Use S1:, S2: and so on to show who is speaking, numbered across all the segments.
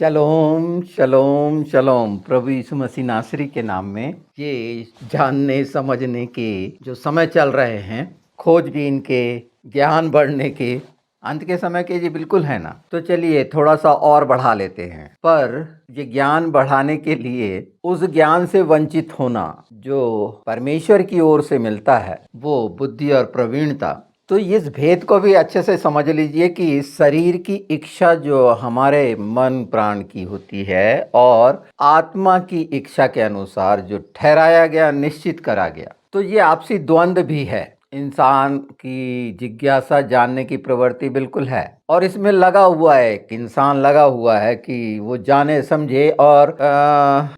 S1: शलोम शलोम शलोम। प्रभु यीशु मसीह नासरी के नाम में ये जानने समझने के जो समय चल रहे हैं, खोजबीन के, ज्ञान बढ़ने के, अंत के समय के, ये बिल्कुल है ना। तो चलिए थोड़ा सा और बढ़ा लेते हैं। पर ये ज्ञान बढ़ाने के लिए उस ज्ञान से वंचित होना जो परमेश्वर की ओर से मिलता है, वो बुद्धि और प्रवीणता। तो इस भेद को भी अच्छे से समझ लीजिए कि शरीर की इच्छा जो हमारे मन प्राण की होती है और आत्मा की इच्छा के अनुसार जो ठहराया गया, निश्चित करा गया, तो ये आपसी द्वंद्व भी है। इंसान की जिज्ञासा, जानने की प्रवृत्ति बिल्कुल है और इसमें लगा हुआ है, एक इंसान लगा हुआ है कि वो जाने समझे और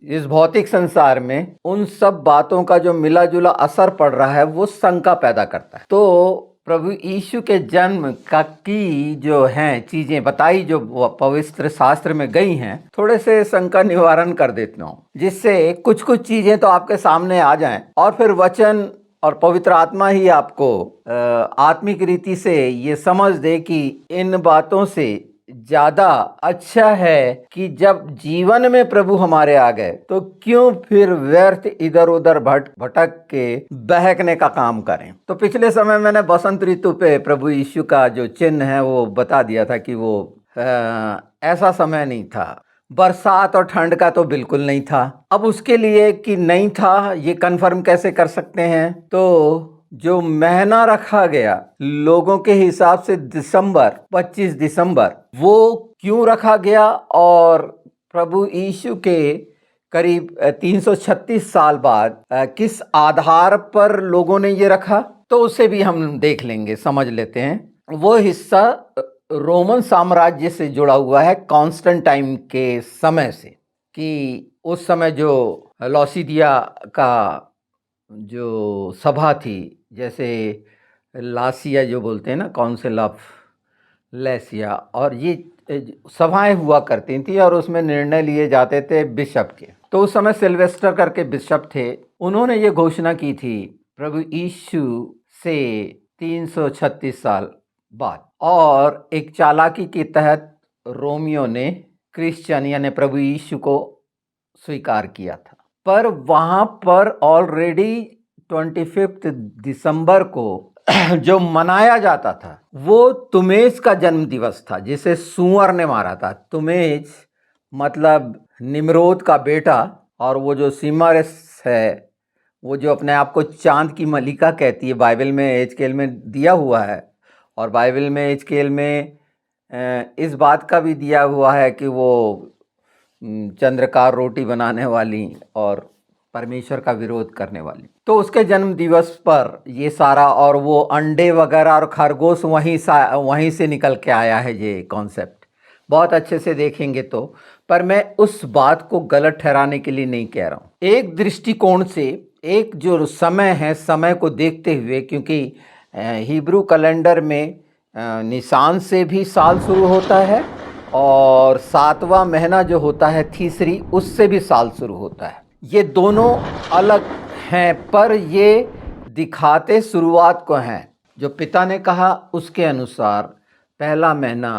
S1: इस भौतिक संसार में उन सब बातों का जो मिला जुला असर पड़ रहा है वो शंका पैदा करता है। तो प्रभु यीशु के जन्म का की जो हैं चीजें बताई, जो पवित्र शास्त्र में गई हैं, थोड़े से शंका निवारण कर देता हूँ, जिससे कुछ कुछ चीजें तो आपके सामने आ जाएं और फिर वचन और पवित्र आत्मा ही आपको आत्मिक रीति से ये समझ दे कि इन बातों से ज्यादा अच्छा है कि जब जीवन में प्रभु हमारे आ गए तो क्यों फिर व्यर्थ इधर उधर भटक के बहकने का काम करें। तो पिछले समय मैंने बसंत ऋतु पे प्रभु यीशु का जो चिन्ह है वो बता दिया था कि वो ऐसा समय नहीं था। बरसात और ठंड का तो बिल्कुल नहीं था। अब उसके लिए कि नहीं था ये कन्फर्म कैसे कर सकते हैं? तो जो महीना रखा गया लोगों के हिसाब से दिसंबर, 25 दिसंबर, वो क्यों रखा गया और प्रभु यीशु के करीब 336 साल बाद किस आधार पर लोगों ने ये रखा, तो उसे भी हम देख लेंगे, समझ लेते हैं। वो हिस्सा रोमन साम्राज्य से जुड़ा हुआ है, कॉन्स्टेंटाइन के समय से, कि उस समय जो लौसीदिया का जो सभा थी, जैसे लासिया जो बोलते हैं ना, काउंसिल ऑफ लेसिया, और ये सभाएं हुआ करती थी और उसमें निर्णय लिए जाते थे बिशप के। तो उस समय सिल्वेस्टर करके बिशप थे, उन्होंने ये घोषणा की थी प्रभु यीशु से 336 साल बाद, और एक चालाकी के तहत रोमियो ने क्रिश्चियन यानी प्रभु यीशु को स्वीकार किया था। पर वहां पर ऑलरेडी 25 दिसंबर को जो मनाया जाता था वो तुमेज का जन्म दिवस था, जिसे सुअर ने मारा था। तुमेज मतलब निम्रोद का बेटा, और वो जो सिमरस है, वो जो अपने आप को चांद की मलिका कहती है, बाइबल में एजकेल में दिया हुआ है। और बाइबल में एजकेल में इस बात का भी दिया हुआ है कि वो चंद्रकार रोटी बनाने वाली और परमेश्वर का विरोध करने वाली। तो उसके जन्म दिवस पर ये सारा, और वो अंडे वगैरह और खरगोश वहीं से निकल के आया है ये कॉन्सेप्ट, बहुत अच्छे से देखेंगे तो। पर मैं उस बात को गलत ठहराने के लिए नहीं कह रहा हूँ। एक दृष्टिकोण से, एक जो समय है, समय को देखते हुए, क्योंकि हिब्रू कैलेंडर में निसान से भी साल शुरू होता है और 7वां महीना जो होता है तीसरी, उससे भी साल शुरू होता है। ये दोनों अलग हैं पर ये दिखाते शुरुआत को हैं। जो पिता ने कहा उसके अनुसार पहला महीना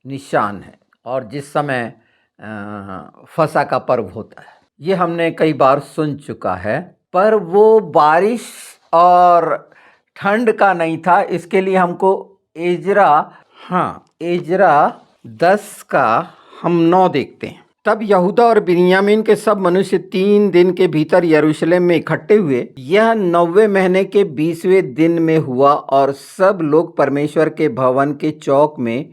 S1: निशान है, और जिस समय फसह का पर्व होता है, ये हमने कई बार सुन चुका है। पर वो बारिश और ठंड का नहीं था। इसके लिए हमको एजरा 10 का हम 9 देखते हैं। तब यहूदा और बिन्यामीन के सब मनुष्य 3 दिन के भीतर यरूशलेम में इकट्ठे हुए। यह 9वें महीने के 20वें दिन में हुआ, और सब लोग परमेश्वर के भवन के चौक में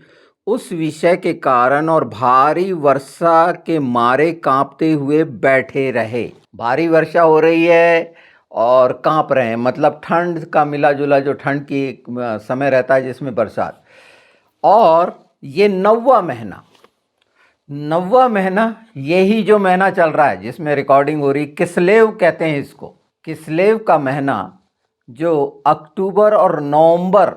S1: उस विषय के कारण और भारी वर्षा के मारे कांपते हुए बैठे रहे। भारी वर्षा हो रही है और कांप रहे हैं, मतलब ठंड का मिला जुला जो ठंड की समय रहता है जिसमें बरसात। और ये 9वां महीना यही जो महीना चल रहा है जिसमें रिकॉर्डिंग हो रही, किस्लेव कहते हैं इसको। किस्लेव का महीना जो अक्टूबर और नवंबर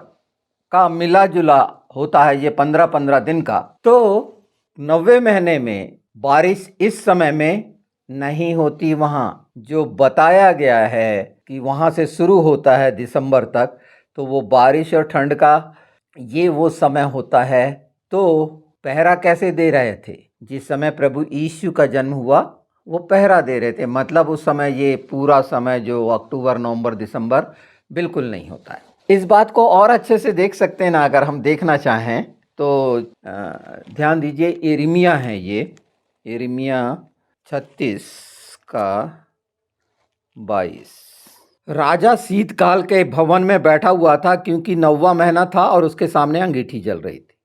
S1: का मिला जुला होता है, ये 15-15 दिन का। तो 9वें महीने में बारिश इस समय में नहीं होती। वहाँ जो बताया गया है कि वहाँ से शुरू होता है दिसंबर तक, तो वो बारिश और ठंड का ये वो समय होता है। तो पहरा कैसे दे रहे थे? जिस समय प्रभु यीशु का जन्म हुआ वो पहरा दे रहे थे। मतलब उस समय ये पूरा समय जो अक्टूबर, नवंबर, दिसंबर बिल्कुल नहीं होता है। इस बात को और अच्छे से देख सकते हैं ना, अगर हम देखना चाहें तो ध्यान दीजिए, यिर्मयाह है ये, यिर्मयाह 36 का 22। राजा शीतकाल के भवन में बैठा हुआ था क्योंकि 9वां महीना था और उसके सामने अंगीठी जल रही थी।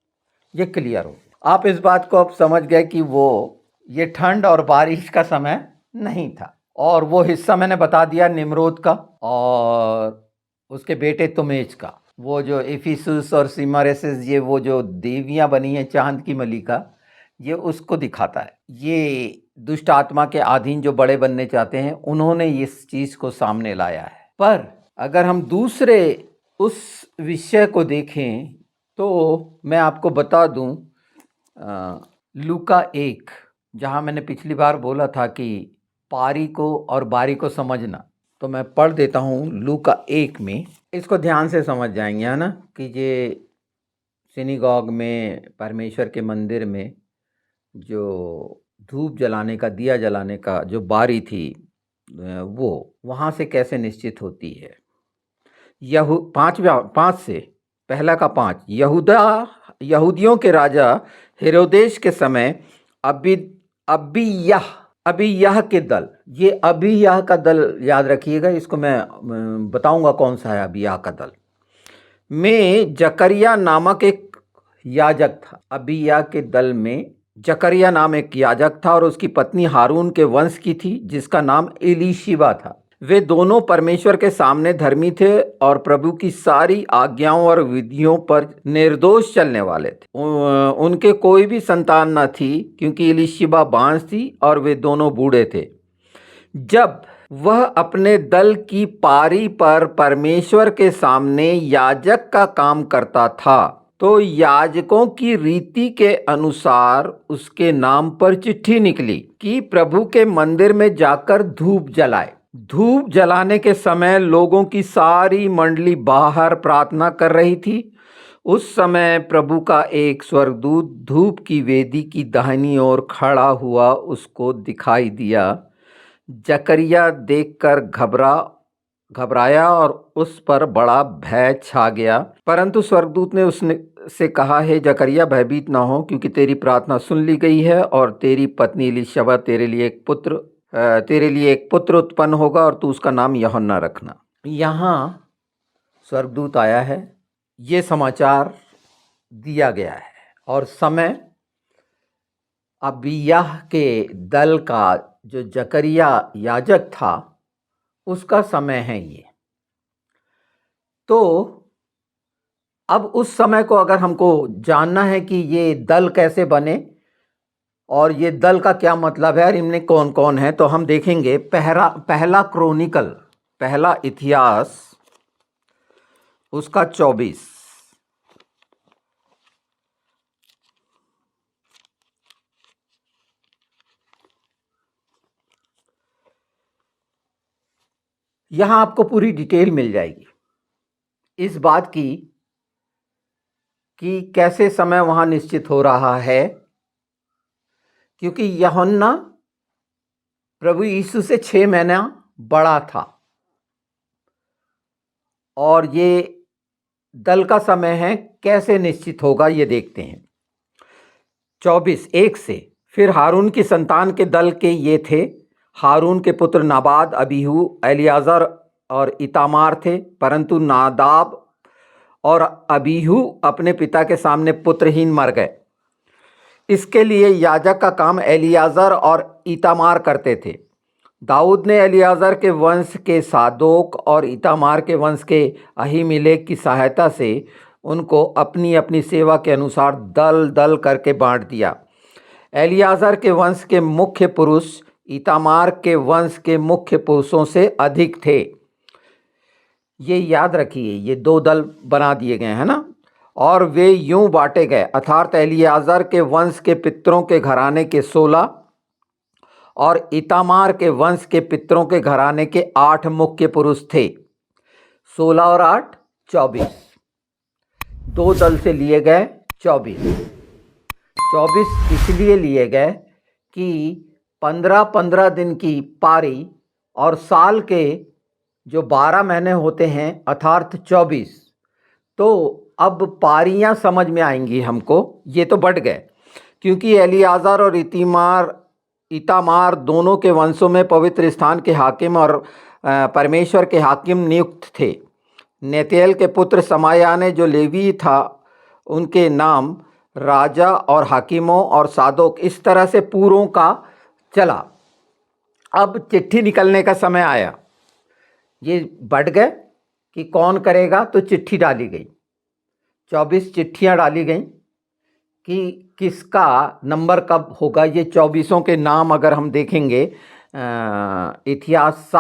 S1: ये क्लियर हो, आप इस बात को अब समझ गए कि वो ये ठंड और बारिश का समय नहीं था। और वो हिस्सा मैंने बता दिया निम्रोद का और उसके बेटे तुमेज का। वो जो इफिसुस और सिमरेसिस, ये वो जो देवियां बनी हैं चांद की मलिका, ये उसको दिखाता है। ये दुष्ट आत्मा के अधीन जो बड़े बनने चाहते हैं, उन्होंने इस चीज को सामने लाया है। पर अगर हम दूसरे उस विषय को देखें तो मैं आपको बता दूं, लूका 1, जहां मैंने पिछली बार बोला था कि पारी को और बारी को समझना, तो मैं पढ़ देता हूं लूका 1 में। इसको ध्यान से समझ जाएंगे, है ना, कि ये सिनेगॉग में, परमेश्वर के मंदिर में जो धूप जलाने का, दिया जलाने का जो बारी थी, वो वहाँ से कैसे निश्चित होती है। पाँच से पहला का 5, यहूदियों के राजा हेरोदेश के समय अबीयह के दल, ये अबीयह का दल याद रखिएगा, इसको मैं बताऊंगा कौन सा है अबीयह का दल, में जकरिया नामक एक याजक था। अबीयह के दल में जकरिया नाम एक याजक था और उसकी पत्नी हारून के वंश की थी जिसका नाम एलीशिबा था। वे दोनों परमेश्वर के सामने धर्मी थे और प्रभु की सारी आज्ञाओं और विधियों पर निर्दोष चलने वाले थे। उनके कोई भी संतान न थी क्योंकि एलीशिबा बांझ थी और वे दोनों बूढ़े थे। जब वह अपने दल की पारी पर परमेश्वर के सामने याजक का काम करता था तो याजकों की रीति के अनुसार उसके नाम पर चिट्ठी निकली कि प्रभु के मंदिर में जाकर धूप जलाए। धूप जलाने के समय लोगों की सारी मंडली बाहर प्रार्थना कर रही थी। उस समय प्रभु का एक स्वर्गदूत धूप की वेदी की दाहिनी ओर खड़ा हुआ उसको दिखाई दिया। जकरिया देखकर घबराया और उस पर बड़ा भय छा गया। परंतु स्वर्गदूत ने उसने से कहा, हे जकरिया, भयभीत ना हो, क्योंकि तेरी प्रार्थना सुन ली गई है और तेरी पत्नी एलीशबा तेरे लिए एक पुत्र उत्पन्न होगा और तू उसका नाम यूहन्ना रखना। यहाँ स्वर्गदूत आया है, ये समाचार दिया गया है और समय अबीयह के दल का जो जकरिया याजक था उसका समय है ये। तो अब उस समय को अगर हमको जानना है कि ये दल कैसे बने और ये दल का क्या मतलब है और इनमें कौन कौन है, तो हम देखेंगे पहला क्रॉनिकल, पहला इतिहास, उसका 24। यहां आपको पूरी डिटेल मिल जाएगी इस बात की कि कैसे समय वहां निश्चित हो रहा है, क्योंकि यूहन्ना प्रभु यीशु से 6 महीना बड़ा था और ये दल का समय है, कैसे निश्चित होगा ये देखते हैं। 24:1 से, फिर हारून की संतान के दल के ये थे, हारून के पुत्र नादाब, अबीहू, एलियाजर और इतामार थे, परंतु नादाब और अबीहू अपने पिता के सामने पुत्रहीन मर गए। इसके लिए याजक का काम एलियाजर और इतामार करते थे। दाऊद ने एलियाजर के वंश के सादोक और इतामार के वंश के अहीमेलेक की सहायता से उनको अपनी अपनी सेवा के अनुसार दल दल करके बांट दिया। एलियाजर के वंश के मुख्य पुरुष इतामार के वंश के मुख्य पुरुषों से अधिक थे। ये याद रखिए, ये 2 दल बना दिए गए हैं ना, और वे यूं बांटे गए, अर्थात एलियाजर के वंश के पितरों के घराने के 16 और इतामार के वंश के पितरों के घराने के 8 मुख्य पुरुष थे। 16 और 8 24, 2 दल से लिए गए 24। 24 इसलिए लिए गए कि 15-15 दिन की पारी और साल के जो 12 महीने होते हैं अर्थात 24, तो अब पारियां समझ में आएंगी हमको। ये तो बढ़ गए क्योंकि एलियाज़र और इतामार दोनों के वंशों में पवित्र स्थान के हाकिम और परमेश्वर के हाकिम नियुक्त थे। नेतनेल के पुत्र समाया ने जो लेवी था उनके नाम राजा और हाकिमों और सादोक इस तरह से पूरों का चला। अब चिट्ठी निकलने का समय आया। ये बढ़ गए कि कौन करेगा, तो चिट्ठी डाली गई। 24 चिट्ठियां डाली गई कि किसका नंबर कब होगा। ये 24 के नाम अगर हम देखेंगे इतिहास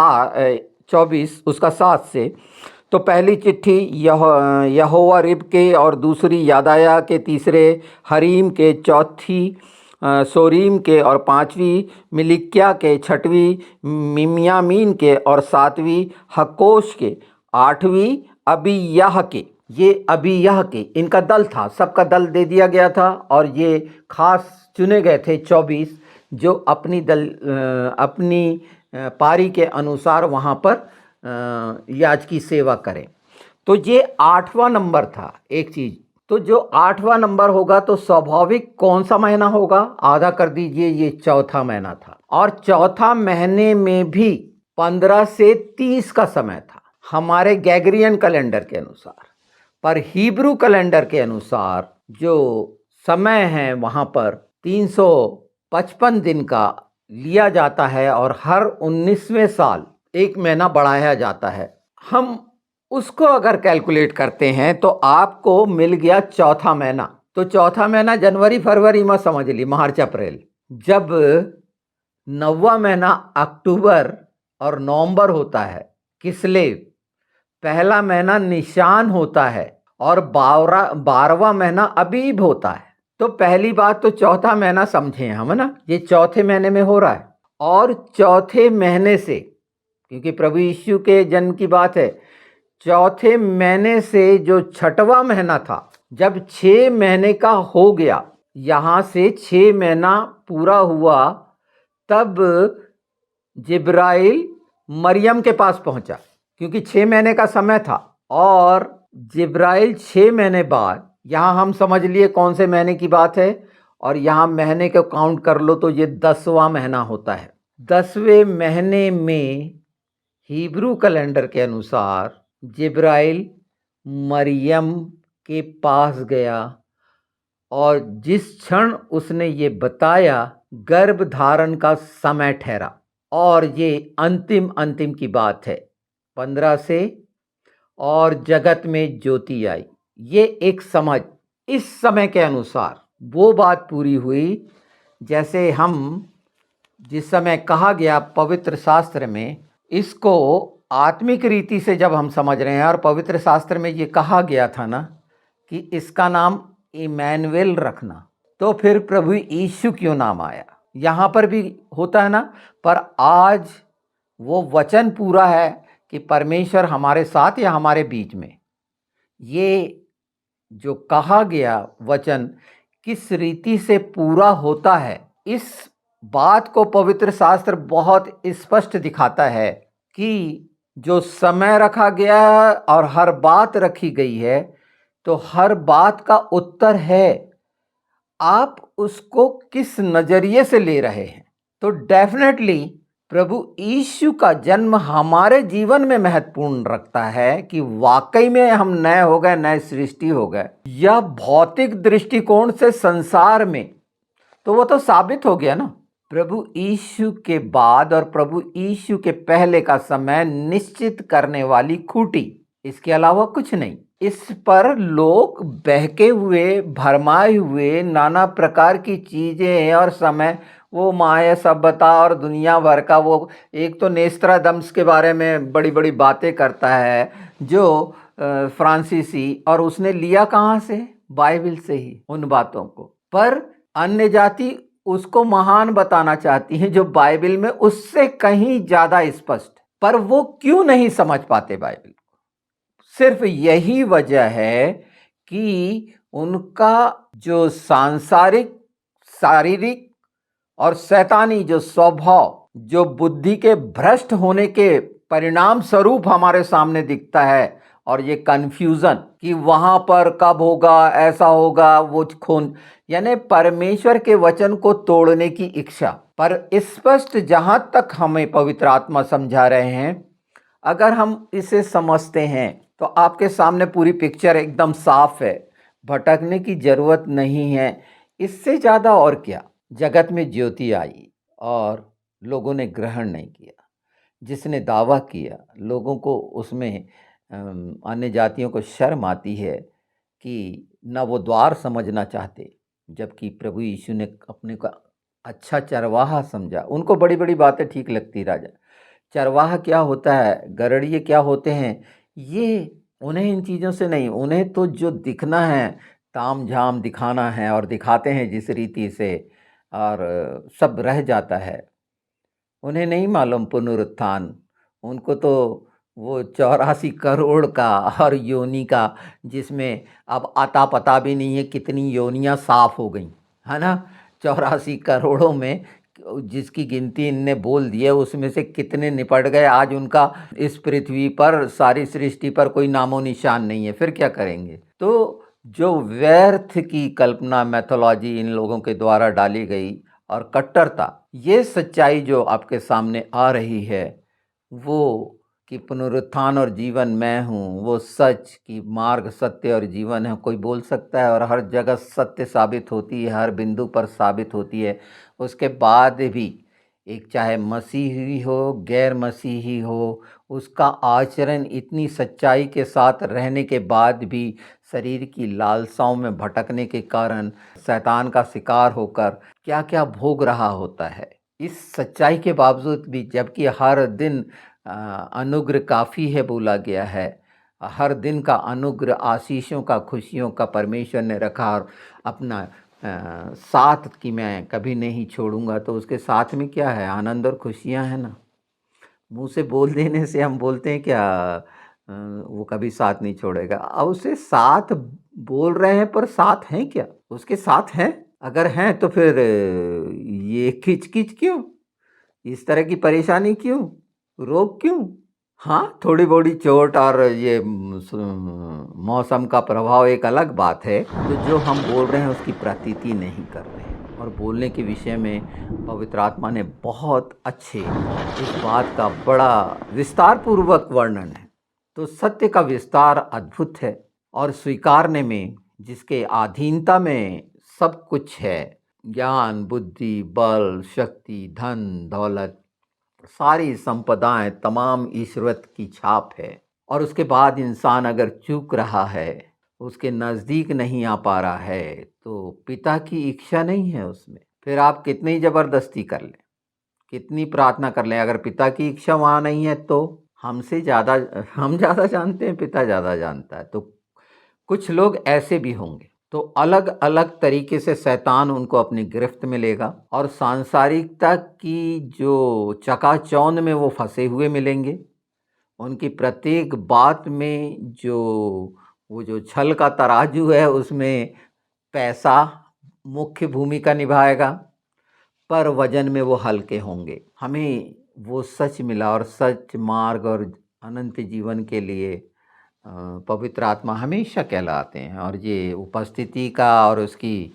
S1: 24 उसका 7 से, तो पहली चिट्ठी यहोवा रिब के, और दूसरी यादाया के, तीसरे हरीम के, चौथी सोरीम के, और पांचवी मिलिक्या के, छठवीं मिमियामीन के, और सातवीं हकोश के, आठवीं अबीयाह के। ये अबीयाह के इनका दल था, सबका दल दे दिया गया था। और ये खास चुने गए थे 24 जो अपनी पारी के अनुसार वहाँ पर याज की सेवा करें। तो ये 8वां नंबर था। एक चीज़, तो जो 8वां नंबर होगा तो स्वाभाविक कौन सा महीना होगा, आधा कर दीजिए, ये चौथा महीना था। और चौथा महीने में भी 15 से 30 का समय था हमारे गैग्रियन कैलेंडर के अनुसार। पर हिब्रू कैलेंडर के अनुसार जो समय है वहाँ पर 355 दिन का लिया जाता है और हर 19वें साल एक महीना बढ़ाया जाता है। हम उसको अगर कैलकुलेट करते हैं तो आपको मिल गया चौथा महीना। तो चौथा महीना जनवरी फरवरी में समझ ली, मार्च अप्रैल। जब 9वां महीना अक्टूबर और नवंबर होता है किसले, पहला महीना निशान होता है, और 12वां महीना अबीब होता है। तो पहली बात तो चौथा महीना समझे हम ना, ये चौथे महीने में हो रहा है। और चौथे महीने से, क्योंकि प्रभु यीशु के जन्म की बात है, चौथे महीने से जो छठवां महीना था, जब 6 महीने का हो गया, यहाँ से 6 महीना पूरा हुआ, तब जिब्राइल मरियम के पास पहुंचा, क्योंकि 6 महीने का समय था। और जिब्राइल 6 महीने बाद, यहाँ हम समझ लिए कौन से महीने की बात है, और यहाँ महीने को काउंट कर लो तो ये 10वां महीना होता है। 10वें महीने में हिब्रू कैलेंडर के अनुसार जिब्राइल मरियम के पास गया, और जिस क्षण उसने ये बताया, गर्भ धारण का समय ठहरा। और ये अंतिम की बात है 15 से, और जगत में ज्योति आई। ये एक समझ, इस समय के अनुसार वो बात पूरी हुई जैसे हम जिस समय कहा गया पवित्र शास्त्र में, इसको आत्मिक रीति से जब हम समझ रहे हैं, और पवित्र शास्त्र में ये कहा गया था ना कि इसका नाम इमैनुएल रखना, तो फिर प्रभु यीशु क्यों नाम आया, यहाँ पर भी होता है ना। पर आज वो वचन पूरा है कि परमेश्वर हमारे साथ या हमारे बीच में, ये जो कहा गया वचन किस रीति से पूरा होता है, इस बात को पवित्र शास्त्र बहुत स्पष्ट दिखाता है कि जो समय रखा गया है और हर बात रखी गई है, तो हर बात का उत्तर है आप उसको किस नजरिए से ले रहे हैं। तो डेफिनेटली प्रभु यीशु का जन्म हमारे जीवन में महत्वपूर्ण रखता है कि वाकई में हम नए हो गए, नए सृष्टि हो गए। यह भौतिक दृष्टिकोण से संसार में तो वो तो साबित हो गया ना। प्रभु यीशु के बाद और प्रभु यीशु के पहले का समय निश्चित करने वाली खूंटी, इसके अलावा कुछ नहीं। इस पर लोग बहके हुए, भरमाए हुए नाना प्रकार की चीजें और समय, वो माया सभ्यता और दुनिया भर का, वो एक तो नेस्त्रादम्स के बारे में बड़ी बड़ी बातें करता है जो फ्रांसीसी, और उसने लिया कहाँ से, बाइबल से ही उन बातों को। पर अन्य जाति उसको महान बताना चाहती है जो बाइबल में उससे कहीं ज्यादा स्पष्ट, पर वो क्यों नहीं समझ पाते बाइबल को? सिर्फ यही वजह है कि उनका जो सांसारिक शारीरिक और शैतानी जो स्वभाव, जो बुद्धि के भ्रष्ट होने के परिणाम स्वरूप हमारे सामने दिखता है, और ये कन्फ्यूजन कि वहां पर कब होगा, ऐसा होगा, वो खून, यानी परमेश्वर के वचन को तोड़ने की इच्छा। पर स्पष्ट जहां तक हमें पवित्र आत्मा समझा रहे हैं, अगर हम इसे समझते हैं तो आपके सामने पूरी पिक्चर एकदम साफ है। भटकने की जरूरत नहीं है। इससे ज्यादा और क्या, जगत में ज्योति आई और लोगों ने ग्रहण नहीं किया। जिसने दावा किया, लोगों को उसमें अन्य जातियों को शर्म आती है कि न वो द्वार समझना चाहते, जबकि प्रभु यीशु ने अपने को अच्छा चरवाहा समझा। उनको बड़ी बड़ी बातें ठीक लगती राजा। चरवाहा क्या होता है, गड़रिये क्या होते हैं, ये उन्हें इन चीज़ों से नहीं, उन्हें तो जो दिखना है, ताम झाम दिखाना है, और दिखाते हैं जिस रीति से, और सब रह जाता है। उन्हें नहीं मालूम पुनरुत्थान। उनको तो वो 84 करोड़ का और योनि का, जिसमें अब आता पता भी नहीं है कितनी योनियां साफ हो गई, है ना। 84 करोड़ों में जिसकी गिनती इनने बोल दी है, उसमें से कितने निपट गए, आज उनका इस पृथ्वी पर, सारी सृष्टि पर कोई नामो निशान नहीं है। फिर क्या करेंगे। तो जो व्यर्थ की कल्पना, मैथोलॉजी इन लोगों के द्वारा डाली गई, और कट्टरता, ये सच्चाई जो आपके सामने आ रही है, वो कि पुनरुत्थान और जीवन मैं हूँ, वो सच की मार्ग, सत्य और जीवन है, कोई बोल सकता है, और हर जगह सत्य साबित होती है, हर बिंदु पर साबित होती है। उसके बाद भी एक, चाहे मसीही हो गैर मसीही हो, उसका आचरण इतनी सच्चाई के साथ रहने के बाद भी शरीर की लालसाओं में भटकने के कारण शैतान का शिकार होकर क्या क्या भोग रहा होता है। इस सच्चाई के बावजूद भी, जबकि हर दिन अनुग्रह काफ़ी है बोला गया है, हर दिन का अनुग्रह, आशीषों का, खुशियों का परमेश्वर ने रखा, और अपना साथ कि मैं कभी नहीं छोड़ूंगा, तो उसके साथ में क्या है, आनंद और खुशियां हैं ना। मुंह से बोल देने से हम बोलते हैं क्या, वो कभी साथ नहीं छोड़ेगा, अब उसे साथ बोल रहे हैं, पर साथ हैं क्या, उसके साथ हैं। अगर हैं तो फिर ये खिचकिच क्यों, इस तरह की परेशानी क्यों, रोग क्यों। हाँ, थोड़ी बड़ी चोट और ये मौसम का प्रभाव एक अलग बात है। तो जो हम बोल रहे हैं उसकी प्रतीति नहीं कर रहे हैं। और बोलने के विषय में पवित्र आत्मा ने बहुत अच्छे इस बात का बड़ा विस्तार पूर्वक वर्णन है। तो सत्य का विस्तार अद्भुत है, और स्वीकारने में, जिसके अधीनता में सब कुछ है, ज्ञान, बुद्धि, बल, शक्ति, धन, दौलत, सारी संपदाएं तमाम ईश्वरत की छाप है। और उसके बाद इंसान अगर चूक रहा है, उसके नज़दीक नहीं आ पा रहा है, तो पिता की इच्छा नहीं है उसमें। फिर आप कितनी ज़बरदस्ती कर लें, कितनी प्रार्थना कर लें, अगर पिता की इच्छा वहाँ नहीं है, तो हमसे ज़्यादा, हम ज़्यादा जानते हैं, पिता ज़्यादा जानता है। तो कुछ लोग ऐसे भी होंगे, तो अलग अलग तरीके से शैतान उनको अपनी गिरफ्त में लेगा, और सांसारिकता की जो चकाचौंध में वो फंसे हुए मिलेंगे। उनकी प्रत्येक बात में जो, वो जो छल का तराजू है, उसमें पैसा मुख्य भूमिका निभाएगा, पर वजन में वो हल्के होंगे। हमें वो सच मिला, और सच मार्ग और अनंत जीवन के लिए पवित्र आत्मा हमेशा कहलाते हैं, और ये उपस्थिति का और उसकी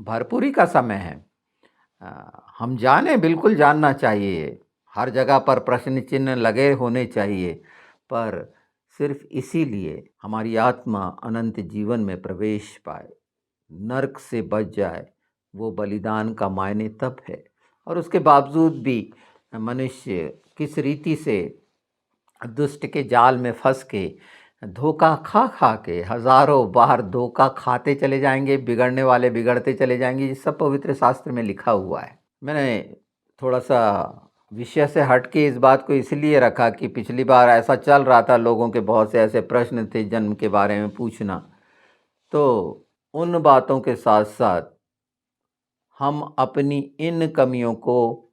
S1: भरपूरी का समय है। हम जाने, बिल्कुल जानना चाहिए, हर जगह पर प्रश्न चिन्ह लगे होने चाहिए, पर सिर्फ इसीलिए हमारी आत्मा अनंत जीवन में प्रवेश पाए, नरक से बच जाए, वो बलिदान का मायने तब है। और उसके बावजूद भी मनुष्य किस रीति से दुष्ट के जाल में फंस के, धोखा खा खा के, हजारों बार धोखा खाते चले जाएंगे, बिगड़ने वाले बिगड़ते चले जाएंगे। ये सब पवित्र शास्त्र में लिखा हुआ है। मैंने थोड़ा सा विषय से हट के इस बात को इसलिए रखा कि पिछली बार ऐसा चल रहा था, लोगों के बहुत से ऐसे प्रश्न थे जन्म के बारे में पूछना, तो उन बातों के साथ साथ हम अपनी इन कमियों को,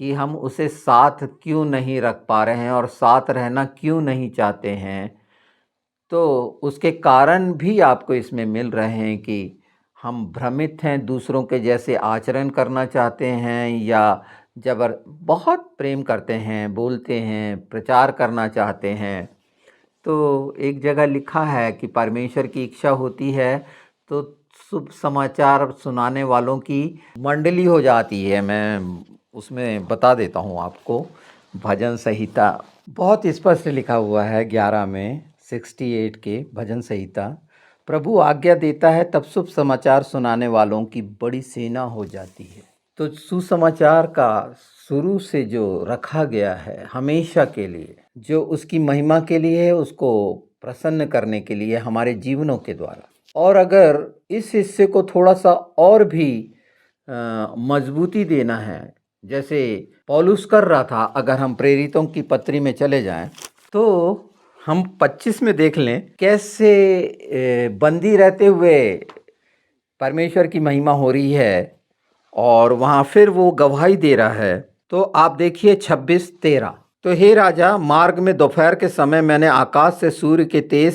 S1: कि हम उसे साथ क्यों नहीं रख पा रहे हैं और साथ रहना क्यों नहीं चाहते हैं, तो उसके कारण भी आपको इसमें मिल रहे हैं कि हम भ्रमित हैं, दूसरों के जैसे आचरण करना चाहते हैं या बहुत प्रेम करते हैं, बोलते हैं, प्रचार करना चाहते हैं। तो एक जगह लिखा है कि परमेश्वर की इच्छा होती है तो शुभ समाचार सुनाने वालों की मंडली हो जाती है। मैं उसमें बता देता हूँ आपको, भजन संहिता बहुत स्पष्ट लिखा हुआ है 11 में 68 के भजन संहिता। प्रभु आज्ञा देता है तब शुभ समाचार सुनाने वालों की बड़ी सेना हो जाती है। तो सुसमाचार का शुरू से जो रखा गया है हमेशा के लिए, जो उसकी महिमा के लिए है, उसको प्रसन्न करने के लिए हमारे जीवनों के द्वारा। और अगर इस हिस्से को थोड़ा सा और भी मजबूती देना है, जैसे पौलुस कर रहा था, अगर हम प्रेरितों की पत्री में चले जाएं तो हम 25 में देख लें कैसे बंदी रहते हुए परमेश्वर की महिमा हो रही है और वहाँ फिर वो गवाही दे रहा है। तो आप देखिए 26-13। तो हे राजा, मार्ग में दोपहर के समय मैंने आकाश से सूर्य के तेज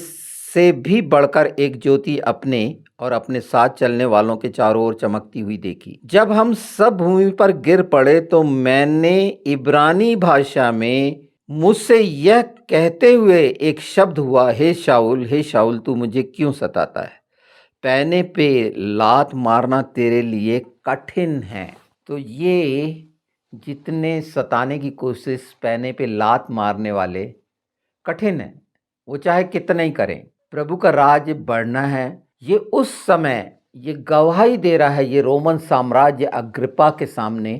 S1: से भी बढ़कर एक ज्योति अपने और अपने साथ चलने वालों के चारों ओर चमकती हुई देखी। जब हम सब भूमि पर गिर पड़े तो मैंने इब्रानी भाषा में मुझसे यह कहते हुए एक शब्द हुआ, हे शाऊल तू मुझे क्यों सताता है? पैने पे लात मारना तेरे लिए कठिन है। तो ये जितने सताने की कोशिश पैने पे लात मारने वाले कठिन है, वो चाहे कितना ही करें, प्रभु का राज बढ़ना है। ये उस समय ये गवाही दे रहा है, ये रोमन साम्राज्य अग्रिप्पा के सामने।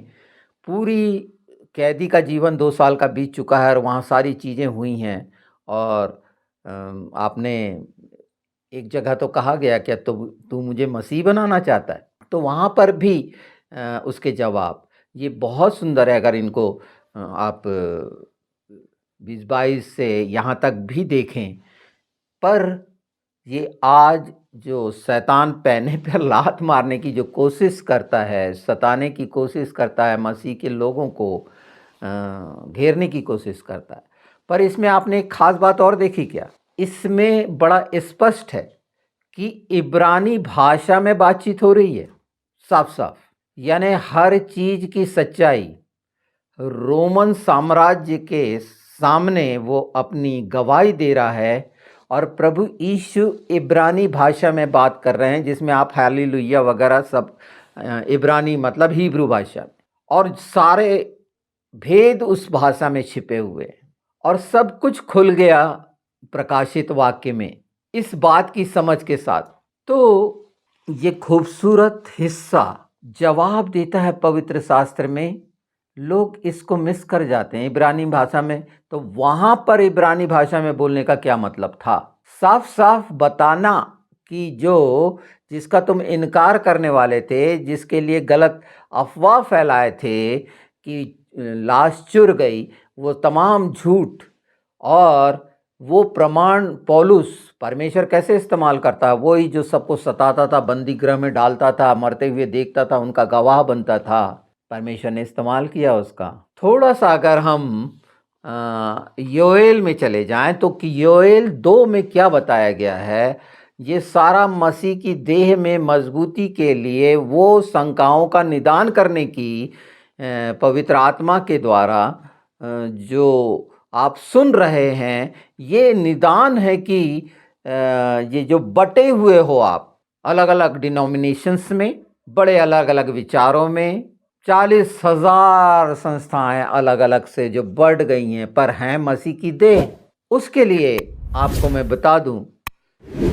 S1: पूरी कैदी का जीवन 2 साल का बीत चुका है और वहाँ सारी चीज़ें हुई हैं। और आपने एक जगह तो कहा गया, क्या तू मुझे मसीह बनाना चाहता है? तो वहाँ पर भी उसके जवाब ये बहुत सुंदर है। अगर इनको आप 20-22 से यहाँ तक भी देखें, पर ये आज जो शैतान पैने पर लात मारने की जो कोशिश करता है, सताने की कोशिश करता है, मसीह के लोगों को घेरने की कोशिश करता है। पर इसमें आपने एक खास बात और देखी क्या? इसमें बड़ा स्पष्ट है कि इब्रानी भाषा में बातचीत हो रही है, साफ साफ। यानी हर चीज की सच्चाई रोमन साम्राज्य के सामने वो अपनी गवाही दे रहा है। और प्रभु यीशु इब्रानी भाषा में बात कर रहे हैं, जिसमें आप हालेलुया वगैरह सब इब्रानी मतलब हिब्रू भाषा, और सारे भेद उस भाषा में छिपे हुए हैं और सब कुछ खुल गया प्रकाशित वाक्य में इस बात की समझ के साथ। तो ये खूबसूरत हिस्सा जवाब देता है पवित्र शास्त्र में। लोग इसको मिस कर जाते हैं इब्रानी भाषा में। तो वहां पर इब्रानी भाषा में बोलने का क्या मतलब था? साफ साफ बताना कि जिसका तुम इनकार करने वाले थे, जिसके लिए गलत अफवाह फैलाए थे कि लाश चुर गई, वो तमाम झूठ और वो प्रमाण पौलुस परमेश्वर कैसे इस्तेमाल करता है? वही जो सबको सताता था, बंदी गृह में डालता था, मरते हुए देखता था, उनका गवाह बनता था, परमेश्वर ने इस्तेमाल किया उसका। थोड़ा सा अगर हम योएल में चले जाएं तो कि योएल 2 में क्या बताया गया है, ये सारा मसीह की देह में मजबूती के लिए, वो शंकाओं का निदान करने की पवित्र आत्मा के द्वारा जो आप सुन रहे हैं, ये निदान है कि ये जो बटे हुए हो आप अलग अलग डिनोमिनेशंस में, बड़े अलग अलग विचारों में, 40,000 संस्थाएं अलग अलग से जो बढ़ गई हैं, पर हैं मसीह की देह। उसके लिए आपको मैं बता दूं,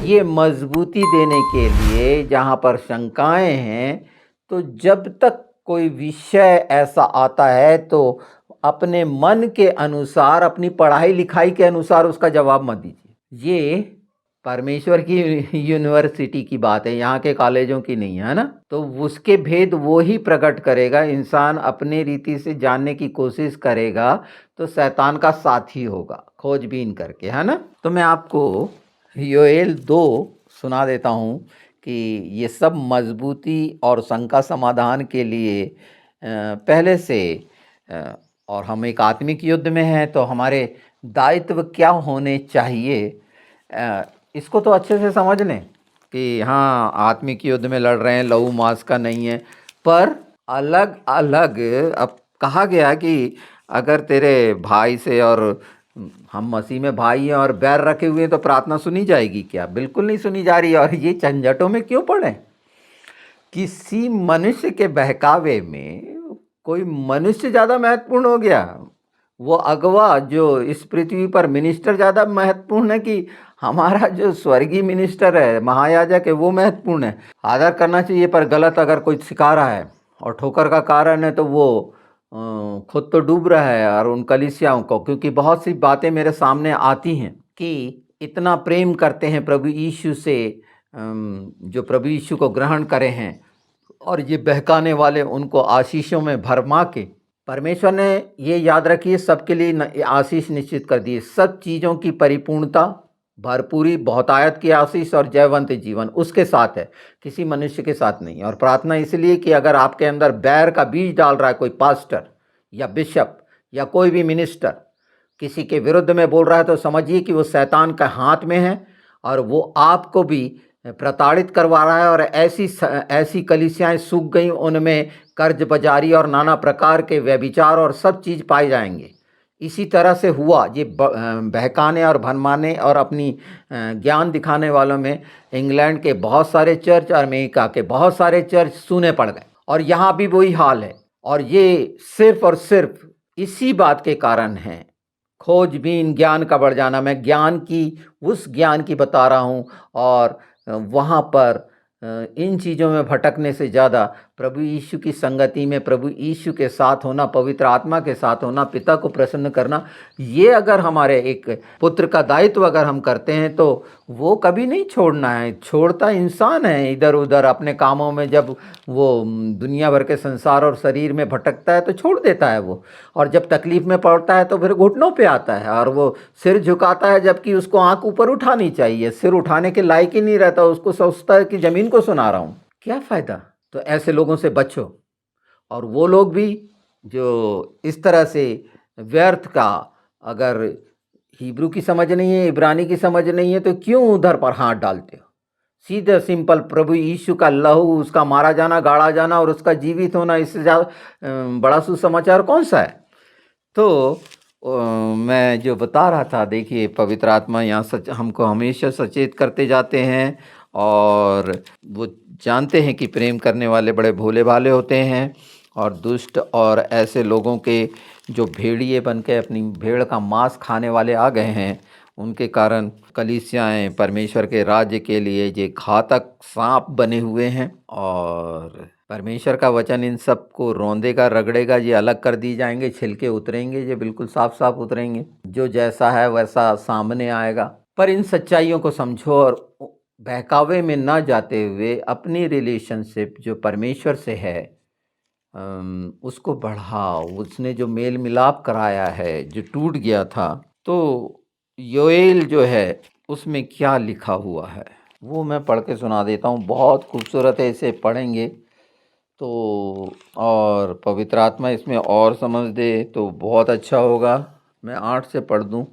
S1: ये मजबूती देने के लिए जहां पर शंकाएं हैं, तो जब तक कोई विषय ऐसा आता है तो अपने मन के अनुसार, अपनी पढ़ाई लिखाई के अनुसार उसका जवाब मत दीजिए। ये परमेश्वर की यूनिवर्सिटी की बात है, यहाँ के कॉलेजों की नहीं है ना। तो उसके भेद वो ही प्रकट करेगा। इंसान अपने रीति से जानने की कोशिश करेगा तो शैतान का साथी होगा खोजबीन करके, है ना। तो मैं आपको योएल 2 सुना देता हूँ कि ये सब मजबूती और शंका समाधान के लिए पहले से और हम एक आत्मिक युद्ध में हैं, तो हमारे दायित्व क्या होने चाहिए, इसको तो अच्छे से समझ लें कि हाँ आत्मिक युद्ध में लड़ रहे हैं, लहू मांस का नहीं है, पर अलग अलग। अब कहा गया कि अगर तेरे भाई से, और हम मसीह में भाई हैं, और बैर रखे हुए हैं तो प्रार्थना सुनी जाएगी क्या? बिल्कुल नहीं सुनी जा रही है। और ये झंझटों में क्यों पड़े? किसी मनुष्य के बहकावे में कोई मनुष्य ज़्यादा महत्वपूर्ण हो गया? वो अगवा जो इस पृथ्वी पर मिनिस्टर ज़्यादा महत्वपूर्ण है कि हमारा जो स्वर्गीय मिनिस्टर है, महायाजक है, वो महत्वपूर्ण है? आदर करना चाहिए, पर गलत अगर कोई सिखा रहा है और ठोकर का कारण है तो वो खुद तो डूब रहा है और उन कलीसियाओं को। क्योंकि बहुत सी बातें मेरे सामने आती हैं कि इतना प्रेम करते हैं प्रभु यीशु से, जो प्रभु यीशु को ग्रहण करे हैं, और ये बहकाने वाले उनको आशीषों में भरमा के, परमेश्वर ने ये याद रखिए सबके लिए आशीष निश्चित कर दी। सब चीज़ों की परिपूर्णता, भरपूरी, बहुतायत की आशीष और जयवंत जीवन उसके साथ है, किसी मनुष्य के साथ नहीं। और प्रार्थना इसलिए कि अगर आपके अंदर बैर का बीज डाल रहा है कोई पास्टर या बिशप या कोई भी मिनिस्टर, किसी के विरुद्ध में बोल रहा है, तो समझिए कि वो शैतान का हाथ में है और वो आपको भी प्रताड़ित करवा रहा है। और ऐसी कलीसियाएं सूख गई, उनमें कर्ज बाजारी और नाना प्रकार के व्यभिचार और सब चीज़ पाए जाएंगे। इसी तरह से हुआ ये बहकाने और भरमाने और अपनी ज्ञान दिखाने वालों में इंग्लैंड के बहुत सारे चर्च और अमेरिका के बहुत सारे चर्च सूने पड़ गए, और यहाँ भी वही हाल है। और ये सिर्फ और सिर्फ इसी बात के कारण है, खोजबीन ज्ञान का बढ़ जाना। मैं ज्ञान की, उस ज्ञान की बता रहा हूँ। और वहाँ पर इन चीज़ों में भटकने से ज़्यादा प्रभु यीशु की संगति में, प्रभु यीशु के साथ होना, पवित्र आत्मा के साथ होना, पिता को प्रसन्न करना, ये अगर हमारे एक पुत्र का दायित्व अगर हम करते हैं तो वो कभी नहीं छोड़ना है। छोड़ता इंसान है इधर उधर अपने कामों में, जब वो दुनिया भर के संसार और शरीर में भटकता है तो छोड़ देता है वो। और जब तकलीफ में पड़ता है तो फिर घुटनों पे आता है और वो सिर झुकाता है, जबकि उसको आंख ऊपर उठानी चाहिए। सिर उठाने के लायक ही नहीं रहता, उसको सोचता है कि ज़मीन को सुना रहा हूँ। क्या फ़ायदा? तो ऐसे लोगों से बचो। और वो लोग भी जो इस तरह से व्यर्थ का, अगर हिब्रू की समझ नहीं है, इब्रानी की समझ नहीं है, तो क्यों उधर पर हाथ डालते हो? सीधे सिंपल प्रभु यीशु का लहू, उसका मारा जाना, गाड़ा जाना और उसका जीवित होना, इससे ज़्यादा बड़ा सुसमाचार कौन सा है? तो मैं जो बता रहा था, देखिए पवित्र आत्मा यहाँ हमको हमेशा सचेत करते जाते हैं, और वो जानते हैं कि प्रेम करने वाले बड़े भोले भाले होते हैं, और दुष्ट और ऐसे लोगों के जो भेड़िए बन के अपनी भेड़ का मांस खाने वाले आ गए हैं, उनके कारण कलीसियाएँ परमेश्वर के राज्य के लिए ये घातक सांप बने हुए हैं। और परमेश्वर का वचन इन सब को रौंदेगा, रगड़ेगा, ये अलग कर दी जाएंगे, छिलके उतरेंगे, ये बिल्कुल साफ साफ उतरेंगे, जो जैसा है वैसा सामने आएगा। पर इन सच्चाइयों को समझो और बहकावे में ना जाते हुए अपनी रिलेशनशिप जो परमेश्वर से है उसको बढ़ाओ। उसने जो मेल मिलाप कराया है, जो टूट गया था, तो योएल जो है उसमें क्या लिखा हुआ है वो मैं पढ़ के सुना देता हूँ। बहुत खूबसूरत है, इसे पढ़ेंगे तो, और पवित्र आत्मा इसमें और समझ दे तो बहुत अच्छा होगा। मैं 8 से पढ़ दूँ,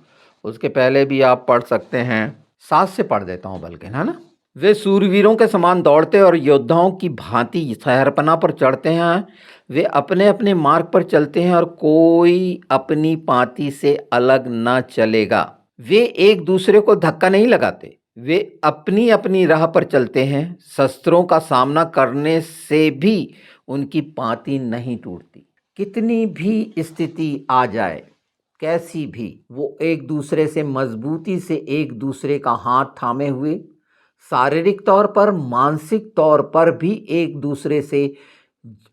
S1: उसके पहले भी आप पढ़ सकते हैं। 7 से पढ़ देता हूँ बल्कि, है ना। वे सूरवीरों के समान दौड़ते और योद्धाओं की भांति शहरपनाह पर चढ़ते हैं। वे अपने अपने मार्ग पर चलते हैं और कोई अपनी पाँति से अलग न चलेगा। वे एक दूसरे को धक्का नहीं लगाते, वे अपनी अपनी राह पर चलते हैं। शस्त्रों का सामना करने से भी उनकी पाँति नहीं टूटती। कितनी भी स्थिति आ जाए, कैसी भी, वो एक दूसरे से मजबूती से एक दूसरे का हाथ थामे हुए, शारीरिक तौर पर, मानसिक तौर पर भी एक दूसरे से,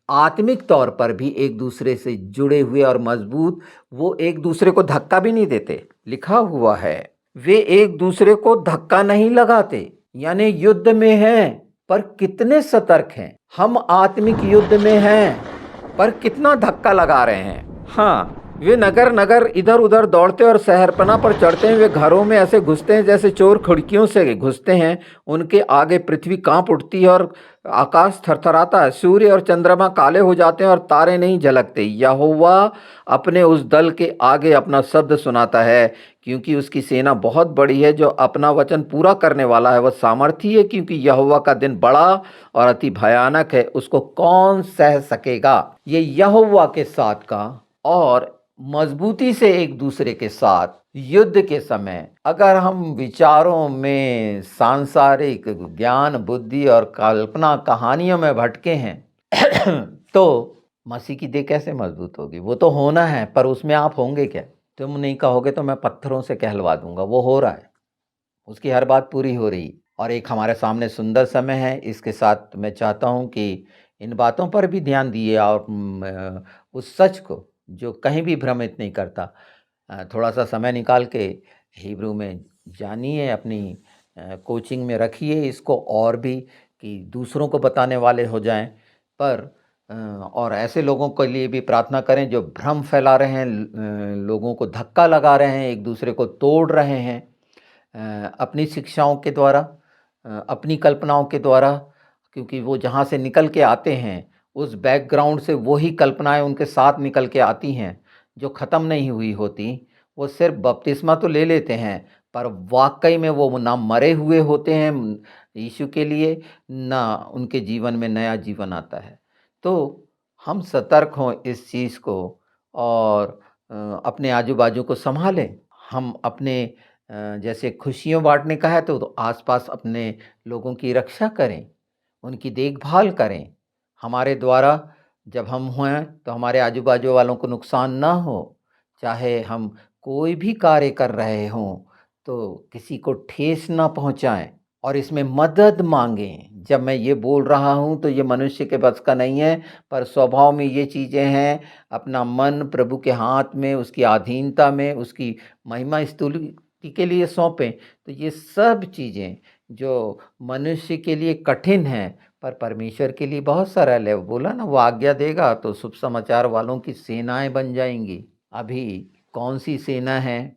S1: आत्मिक तौर पर भी एक दूसरे से जुड़े हुए और मजबूत, वो एक दूसरे को धक्का भी नहीं देते। लिखा हुआ है वे एक दूसरे को धक्का नहीं लगाते, यानी युद्ध में हैं पर कितने सतर्क हैं। हम आत्मिक युद्ध में हैं पर कितना धक्का लगा रहे हैं। हाँ, वे नगर नगर इधर उधर दौड़ते और शहरपना पर चढ़ते हैं। वे घरों में ऐसे घुसते हैं जैसे चोर खिड़कियों से घुसते हैं। उनके आगे पृथ्वी कांप उठती है और आकाश थरथराता है। सूर्य और चंद्रमा काले हो जाते हैं और तारे नहीं झलकते। यहोवा अपने उस दल के आगे अपना शब्द सुनाता है, क्योंकि उसकी सेना बहुत बड़ी है। जो अपना वचन पूरा करने वाला है वह सामर्थी है, क्योंकि यहोवा का दिन बड़ा और अति भयानक है, उसको कौन सह सकेगा। ये यहोवा के साथ का और मजबूती से एक दूसरे के साथ युद्ध के समय अगर हम विचारों में सांसारिक ज्ञान बुद्धि और कल्पना कहानियों में भटके हैं तो मसीह की देह कैसे मजबूत होगी। वो तो होना है, पर उसमें आप होंगे क्या। तुम नहीं कहोगे तो मैं पत्थरों से कहलवा दूंगा। वो हो रहा है, उसकी हर बात पूरी हो रही। और एक हमारे सामने सुंदर समय है। इसके साथ मैं चाहता हूँ कि इन बातों पर भी ध्यान दिए और उस सच को जो कहीं भी भ्रमित नहीं करता, थोड़ा सा समय निकाल के हिब्रू में जानिए, अपनी कोचिंग में रखिए इसको, और भी कि दूसरों को बताने वाले हो जाएं। पर और ऐसे लोगों के लिए भी प्रार्थना करें जो भ्रम फैला रहे हैं, लोगों को धक्का लगा रहे हैं, एक दूसरे को तोड़ रहे हैं अपनी शिक्षाओं के द्वारा, अपनी कल्पनाओं के द्वारा। क्योंकि वो जहाँ से निकल के आते हैं उस बैकग्राउंड से वही कल्पनाएं उनके साथ निकल के आती हैं जो ख़त्म नहीं हुई होती। वो सिर्फ बपतिस्मा तो ले लेते हैं, पर वाकई में वो ना मरे हुए होते हैं यीशु के लिए, ना उनके जीवन में नया जीवन आता है। तो हम सतर्क हों इस चीज़ को और अपने आजू बाजू को संभालें। हम अपने जैसे खुशियों बांटने का है तो आसपास अपने लोगों की रक्षा करें, उनकी देखभाल करें। हमारे द्वारा जब हम हैं तो हमारे आजू बाजू वालों को नुकसान ना हो। चाहे हम कोई भी कार्य कर रहे हों तो किसी को ठेस ना पहुंचाएं और इसमें मदद मांगें। जब मैं ये बोल रहा हूं तो ये मनुष्य के बस का नहीं है, पर स्वभाव में ये चीज़ें हैं। अपना मन प्रभु के हाथ में, उसकी अधीनता में, उसकी महिमा स्तुति के लिए सौंपें। तो ये सब चीज़ें जो मनुष्य के लिए कठिन हैं पर परमेश्वर के लिए बहुत सरल है। वो बोला ना, वो आज्ञा देगा तो शुभ समाचार वालों की सेनाएं बन जाएंगी। अभी कौन सी सेना है?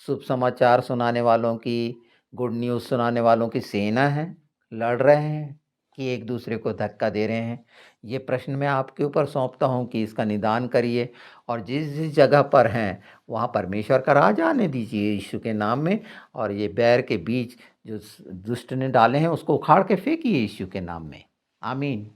S1: शुभ समाचार सुनाने वालों की, गुड न्यूज़ सुनाने वालों की सेना है। लड़ रहे हैं कि एक दूसरे को धक्का दे रहे हैं? ये प्रश्न मैं आपके ऊपर सौंपता हूँ कि इसका निदान करिए और जिस जिस जगह पर हैं वहाँ परमेश्वर का राज आने दीजिए यीशु के नाम में। और ये बैर के बीज जो दुष्ट ने डाले हैं उसको उखाड़ के फेंकिए यीशु के नाम में। आमीन।